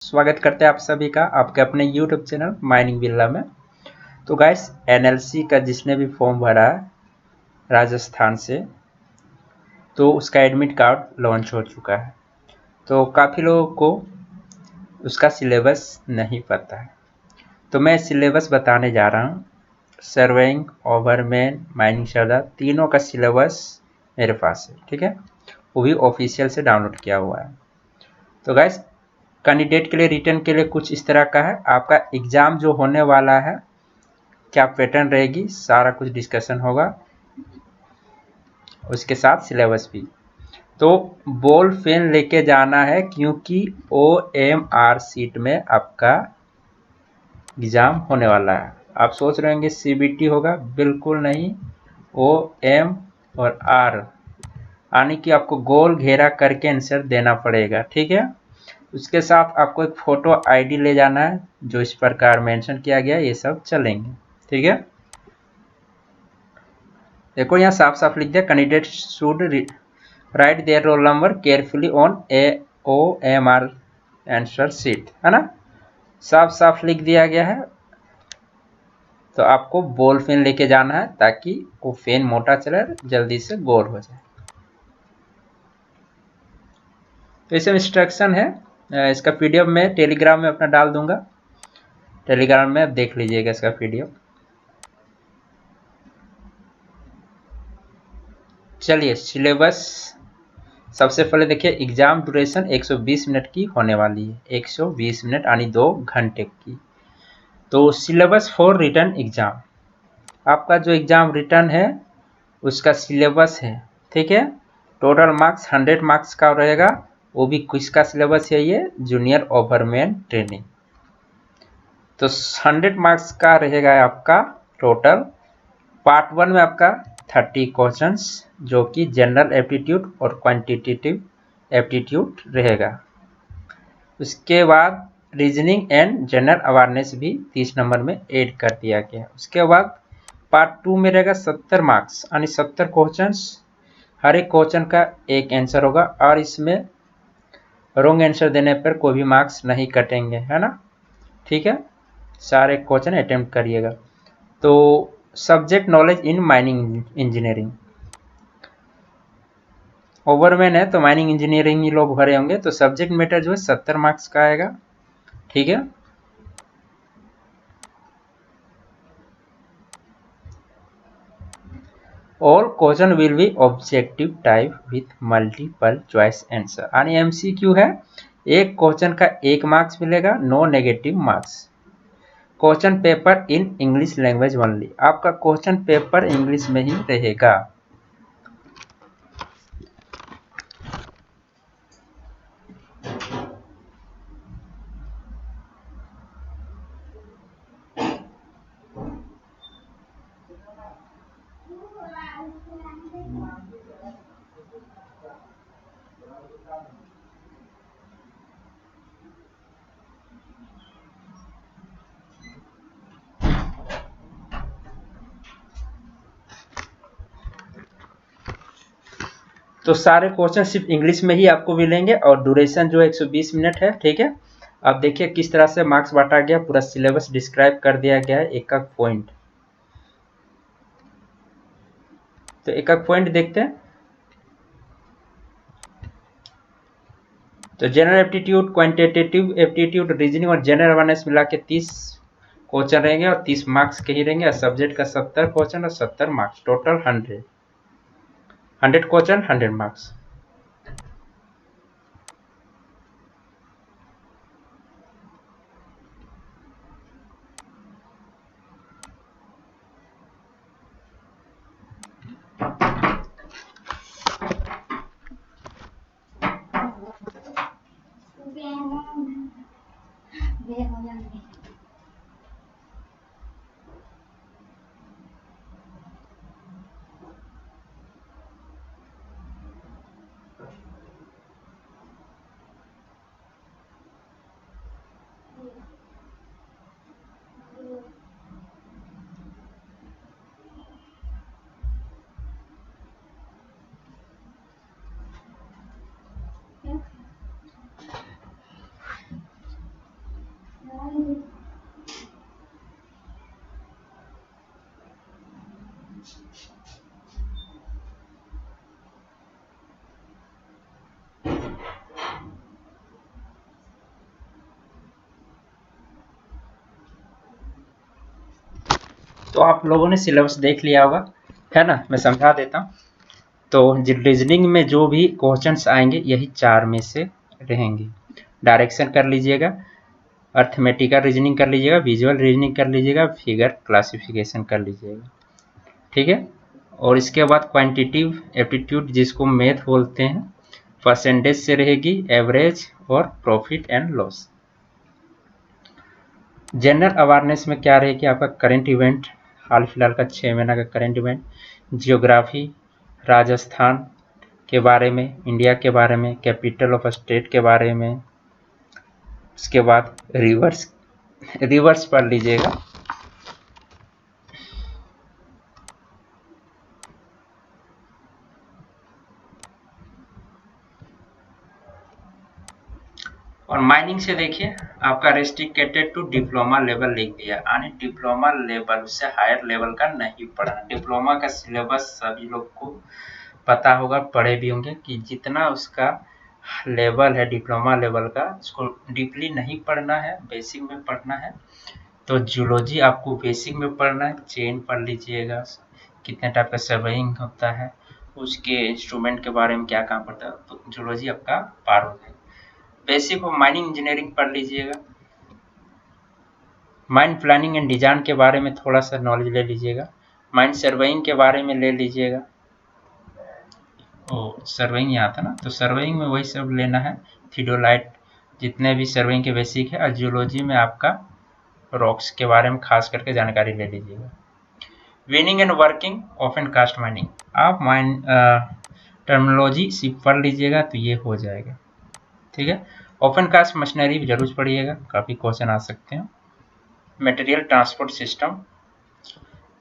स्वागत करते हैं आप सभी का आपके अपने YouTube चैनल माइनिंग बिल्ला में। तो गाइस NLC का जिसने भी फॉर्म भरा है राजस्थान से, तो उसका एडमिट कार्ड लॉन्च हो चुका है। तो काफ़ी लोगों को उसका सिलेबस नहीं पता है, तो मैं सिलेबस बताने जा रहा हूँ। सर्वेइंग, ओवरमैन, माइनिंग सर्वर तीनों का सिलेबस मेरे पास है, ठीक है। वो भी ऑफिशियल से डाउनलोड किया हुआ है। तो गाइस कैंडिडेट के लिए रिटर्न के लिए कुछ इस तरह का है। आपका एग्ज़ाम जो होने वाला है, क्या पैटर्न रहेगी, सारा कुछ डिस्कशन होगा, उसके साथ सिलेबस भी। तो बॉल पेन लेके जाना है, क्योंकि OMR सीट में आपका एग्ज़ाम होने वाला है। आप सोच रहे होंगे CBT होगा, बिल्कुल नहीं। OM और R यानी कि आपको गोल घेरा करके आंसर देना पड़ेगा, ठीक है। उसके साथ आपको एक फ़ोटो ID ले जाना है, जो इस प्रकार मेंशन किया गया है, ये सब चलेंगे, ठीक है। देखो यहाँ साफ साफ लिख दिया, candidate should write their roll number carefully on OMR answer sheet, है ना। साफ साफ लिख दिया गया है। तो आपको बॉल पेन लेके जाना है, ताकि वो पेन मोटा चले, जल्दी से गोल हो जाए। तो इसमें इंस्ट्रक्शन है, इसका PDF मैं टेलीग्राम में अपना डाल दूंगा। टेलीग्राम में आप देख लीजिएगा इसका PDF। चलिए सिलेबस सबसे पहले देखिए, एग्जाम ड्यूरेशन 120 मिनट की होने वाली है, 120 मिनट यानी 2 घंटे की। तो सिलेबस फॉर रिटर्न एग्जाम, आपका जो एग्जाम रिटर्न है उसका सिलेबस है, ठीक है। टोटल मार्क्स 100 मार्क्स का रहेगा, वो भी क्विज का सिलेबस है ये, जूनियर ओवरमैन ट्रेनिंग। तो 100 मार्क्स का रहेगा आपका टोटल। पार्ट 1 में आपका 30 क्वेश्चंस, जो कि जनरल एप्टीट्यूड और क्वांटिटेटिव एप्टीट्यूड रहेगा। उसके बाद रीजनिंग एंड जनरल अवेयरनेस भी 30 नंबर में ऐड कर दिया गया। उसके बाद पार्ट 2 में रहेगा 70 मार्क्स, यानी 70 क्वेश्चंस, हर एक क्वेश्चन का एक आंसर होगा, और इसमें रॉन्ग आंसर देने पर कोई भी मार्क्स नहीं कटेंगे, है ना, ठीक है। सारे क्वेश्चन अटेम्प्ट करिएगा। तो subject knowledge in mining engineering, ओवरमैन है तो माइनिंग इंजीनियरिंग ही लोग भरे होंगे, तो सब्जेक्ट मैटर जो है 70 मार्क्स का आएगा, ठीक है। All question will be objective type with multiple choice answer, यानी MCQ है। एक क्वेश्चन का 1 मार्क्स मिलेगा, no negative marks. Question paper in English language only, आपका क्वेश्चन पेपर इंग्लिश में ही रहेगा। तो सारे क्वेश्चन सिर्फ इंग्लिश में ही आपको मिलेंगे, और ड्यूरेशन जो 120 मिनट है, ठीक है। अब देखिए किस तरह से मार्क्स बांटा गया, पूरा सिलेबस डिस्क्राइब कर दिया गया है, एक एक पॉइंट। तो एक एक पॉइंट देखते हैं। तो general aptitude, quantitative aptitude, reasoning और जनरल अवेयरनेस मिला के 30 क्वेश्चन रहेंगे, और 30 मार्क्स के ही रहेंगे, और सब्जेक्ट का 70 क्वेश्चन और 70 मार्क्स, टोटल 100 क्वेश्चन 100 मार्क्स। तो आप लोगों ने सिलेबस देख लिया होगा, है ना? मैं समझा देता हूँ। तो रीजनिंग में जो भी क्वेश्चंस आएंगे यही 4 में से रहेंगे। डायरेक्शन कर लीजिएगा, अर्थमेटिकल रीजनिंग कर लीजिएगा, विजुअल रीजनिंग कर लीजिएगा, फिगर क्लासिफिकेशन कर लीजिएगा, ठीक है? और इसके बाद क्वांटिटिव एप्टीट्यूड जिसको मैथ बोलते हैं, परसेंटेज से रहेगी, एवरेज और profit and loss. General awareness में क्या रहेगी आपका करंट इवेंट, हाल फिलहाल का 6 महीना का करंट इवेंट, जियोग्राफी, राजस्थान के बारे में, इंडिया के बारे में, कैपिटल ऑफ स्टेट के बारे में, उसके बाद रिवर्स पढ़ लीजिएगा। और माइनिंग से देखिए आपका रेस्ट्रिक्टेड टू डिप्लोमा लेवल लिख दिया, यानी डिप्लोमा लेवल से हायर लेवल का नहीं पढ़ना। डिप्लोमा का सिलेबस सभी लोग को पता होगा, पढ़े भी होंगे कि जितना उसका लेवल है डिप्लोमा लेवल का, उसको डीपली नहीं पढ़ना है, बेसिक में पढ़ना है। तो जूलॉजी आपको बेसिक में पढ़ना है, चेन पढ़ लीजिएगा, कितने टाइप का सर्वेइंग होता है, उसके इंस्ट्रूमेंट के बारे में क्या काम पड़ता है, तो जूलॉजी आपका पार हो जाएगा। बेसिक हो माइनिंग इंजीनियरिंग पढ़ लीजिएगा, माइन प्लानिंग एंड डिजाइन के बारे में थोड़ा सा नॉलेज ले लीजिएगा, माइन सर्वेइंग के बारे में ले लीजिएगा। ओ सर्वेइंग यहाँ था ना, तो सर्वेइंग में वही सब लेना है, थियोडोलाइट, जितने भी सर्वेइंग के बेसिक है। और जियोलॉजी में आपका रॉक्स के बारे में खास करके जानकारी ले लीजिएगा। Winning and working open cast mining, आप माइन टर्मिनोलॉजी सिर्फ पढ़ लीजिएगा तो ये हो जाएगा, ठीक है? ओपन कास्ट मशीनरी जरूर पढ़िएगा, काफ़ी क्वेश्चन आ सकते हैं। Material transport system,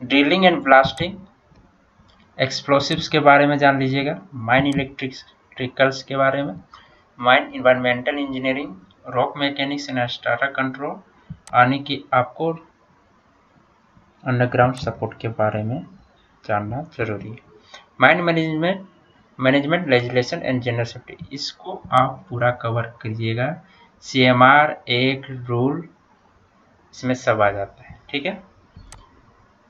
drilling and blasting, explosives के बारे में जान लीजिएगा, माइन इलेक्ट्रिकल्स के बारे में, mine environmental engineering, rock mechanics and strata control, यानी कि आपको अंडरग्राउंड सपोर्ट के बारे में जानना जरूरी है। Mine management legislation and general safety, इसको आप पूरा कवर करिएगा। CMR एक्ट रूल इसमें सब आ जाता है, ठीक है?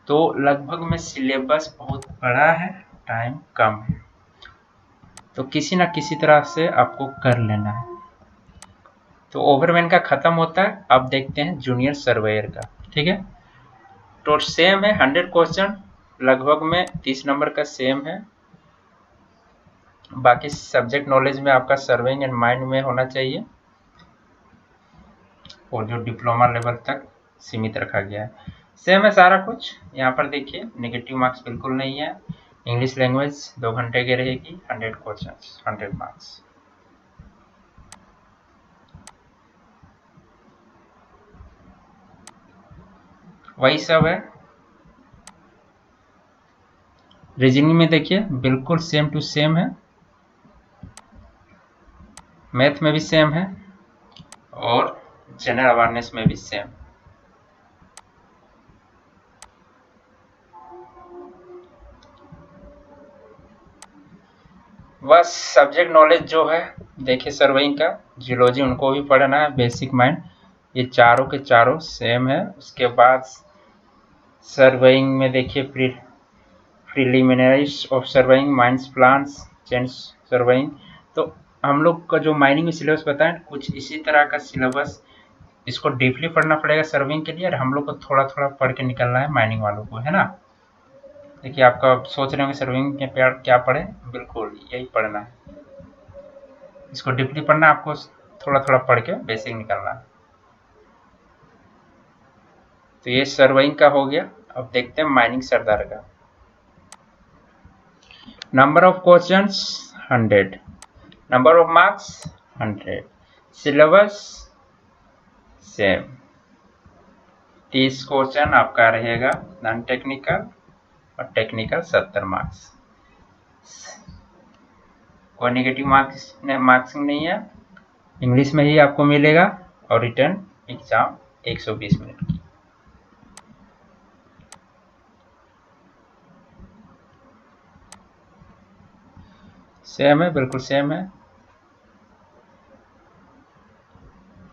तो लगभग में सिलेबस बहुत बड़ा है, टाइम कम है, तो किसी ना किसी तरह से आपको कर लेना है। तो ओवरमैन का खत्म होता है, अब देखते हैं जूनियर सर्वेयर का, ठीक है? तो सेम है 100 क्वेश्चन, लगभग में 30 नंबर का सेम है। बाकी सब्जेक्ट नॉलेज में आपका सर्वेइंग एंड माइंड में होना चाहिए, और जो डिप्लोमा लेवल तक सीमित रखा गया है। सेम है सारा कुछ। यहाँ पर देखिए नेगेटिव मार्क्स बिल्कुल नहीं है। इंग्लिश लैंग्वेज 2 घंटे की रहेगी, 100 क्वेश्चन 100 मार्क्स। वही सब है। रीजनिंग में देखिए बिल्कुल सेम टू सेम है, मैथ में भी सेम है, और जनरल अवेयरनेस में भी सेम। बस सब्जेक्ट नॉलेज जो है देखिए, सर्वेइंग का, जियोलॉजी उनको भी पढ़ना है, बेसिक माइंड, ये चारों के चारों सेम है। उसके बाद सर्वेइंग में देखिए preliminaries of surveying, mines plans, chain surveying. तो हम लोग का जो माइनिंग में सिलेबस बताएं कुछ इसी तरह का सिलेबस, इसको डीपली पढ़ना पड़ेगा सर्वेइंग के लिए, और हम लोग को थोड़ा थोड़ा पढ़ के निकलना है माइनिंग वालों को, है ना? देखिए आपका सोच रहे होंगे सर्वेइंग के क्या पढ़े, बिल्कुल यही पढ़ना है, इसको डीपली पढ़ना है, आपको थोड़ा थोड़ा पढ़ के बेसिक निकलना है। तो ये सर्वेइंग का हो गया। अब देखते हैं माइनिंग सरदार का। Number of questions 100, number of marks 100, syllabus same. 30 question आपका रहेगा नॉन टेक्निकल, और टेक्निकल 70 मार्क्स। कोई नेगेटिव मार्क्सिंग नहीं है, इंग्लिश में ही आपको मिलेगा, और रिटर्न एग्जाम 120 मिनट की। सेम है, बिल्कुल सेम है।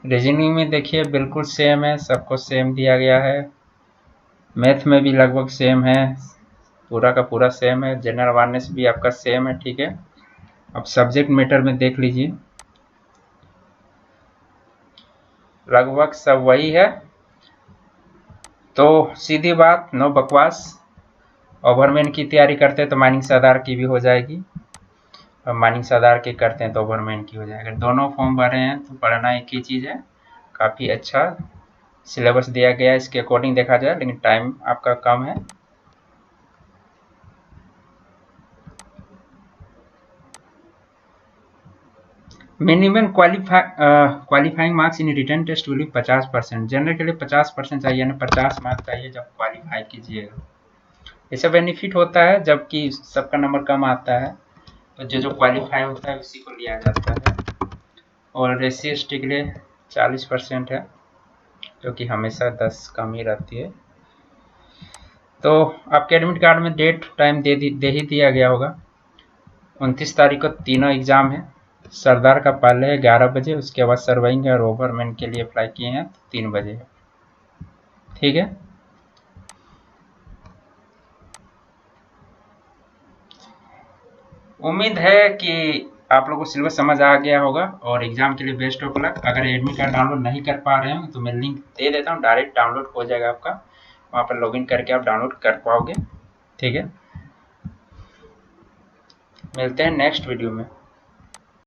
रीजनिंग में देखिए बिल्कुल सेम है, सबको सेम दिया गया है। मैथ में भी लगभग सेम है, पूरा का पूरा सेम है। जनरल अवेयरनेस भी आपका सेम है, ठीक है। अब सब्जेक्ट मैटर में देख लीजिए, लगभग सब वही है। तो सीधी बात, नो बकवास। ओवरमैन की तैयारी करते हैं तो माइनिंग सरदार की भी हो जाएगी, और माइनिंग सरदार की करते हैं तो ओवरमैन की हो जाएगी। दोनों फॉर्म भरे हैं तो पढ़ना एक ही चीज़ है। काफ़ी अच्छा सिलेबस दिया गया है इसके अकॉर्डिंग देखा जाए, लेकिन टाइम आपका कम है। Minimum qualifying marks in written test will be 50%। General के लिए 50% चाहिए, ना 50 मार्क्स चाहिए जब क्वालिफाई कीजिएगा। इससे बेनिफिट होता है, जबकि सबका नंबर कम आता है तो जो क्वालिफाई होता है उसी को लिया जाता है। और SC/ST के लिए 40% है, जो कि हमेशा 10 कम ही रहती है। तो आपके एडमिट कार्ड में डेट टाइम दे ही दिया गया होगा। 29 तारीख को तीनों एग्जाम है। सरदार का पहले है 11 बजे, उसके बाद सर्वाइंग है, और ओवरमैन के लिए अप्लाई किए हैं 3 बजे है, ठीक है। उम्मीद है कि आप लोगों को सिलेबस समझ आ गया होगा, और एग्जाम के लिए बेस्ट ऑफ लक। अगर एडमिट कार्ड डाउनलोड नहीं कर पा रहे हैं तो मैं लिंक दे देता हूँ, डायरेक्ट डाउनलोड हो जाएगा आपका, वहाँ पर लॉगिन करके आप डाउनलोड कर पाओगे, ठीक है। मिलते हैं नेक्स्ट वीडियो में।